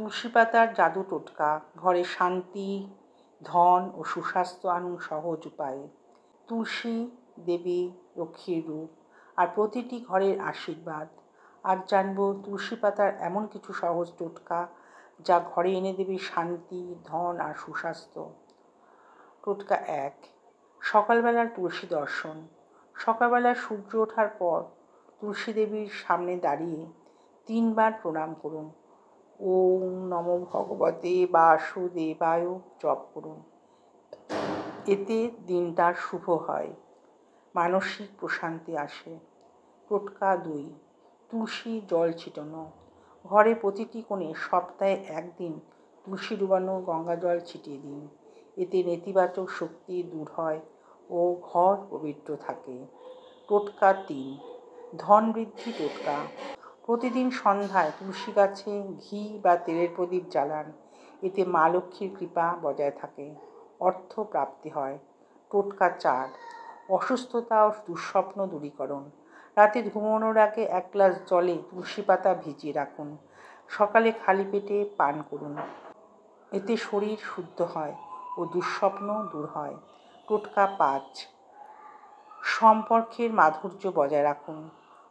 তুলসী পাতার জাদু টোটকা। ঘরে শান্তি, ধন ও সুস্বাস্থ্য আনুন সহজ উপায়ে। তুলসী দেবী লক্ষ্মীর রূপ আর প্রতিটি ঘরের আশীর্বাদ। আজ জানব তুলসী পাতার এমন কিছু সহজ টোটকা যা ঘরে এনে দেবে শান্তি, ধন আর সুস্বাস্থ্য। টোটকা 1, সকালবেলার তুলসী দর্শন। সকালবেলা সূর্য ওঠার পর তুলসী দেবীর সামনে দাঁড়িয়ে 3 বার প্রণাম করুন। ওম নমো ভগবতে বাসুদেবায় জপ করুন। এতে দিনটা শুভ হয়, মানসিক প্রশান্তি আসে। টোটকা 2, তুলসী জল ছিটানো। ঘরে প্রতিটি কোণে সপ্তাহে 1 দিন তুলসী ডুবানো গঙ্গা জল ছিটিয়ে দিন। এতে নেতিবাচক শক্তি দূর হয় ও ঘর পবিত্র থাকে। টোটকা 3, ধন বৃদ্ধি টোটকা। প্রতিদিন সন্ধ্যায় তুলসী গাছে ঘি বা তেলের প্রদীপ জ্বালান। এতে মা লক্ষ্মীর কৃপা বজায় থাকে, অর্থ প্রাপ্তি হয়। টোটকা 4, অসুস্থতা ও দুঃস্বপ্ন দূরীকরণ। রাতে ঘুমানোর আগে 1 গ্লাস জলে তুলসী পাতা ভিজিয়ে রাখুন। সকালে খালি পেটে পান করুন। এতে শরীর শুদ্ধ হয় ও দুঃস্বপ্ন দূর হয়। টোটকা 5, সম্পর্কের মাধুর্য বজায় রাখুন।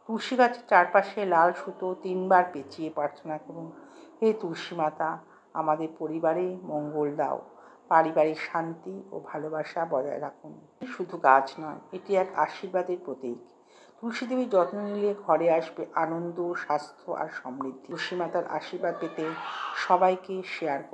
তুলসী গাছের চারপাশে লাল সুতো 3 বার পেঁচিয়ে প্রার্থনা করুন, হে তুলসী মাতা, আমাদের পরিবারে মঙ্গল দাও, পারিবারিক শান্তি ও ভালোবাসা বজায় রাখুন। শুধু গাছ নয়, এটি এক আশীর্বাদের প্রতীক। তুলসী দেবীর যত্ন নিলে ঘরে আসবে আনন্দ, স্বাস্থ্য আর সমৃদ্ধি। তুলসী মাতার আশীর্বাদ পেতে সবাইকে শেয়ার করুন।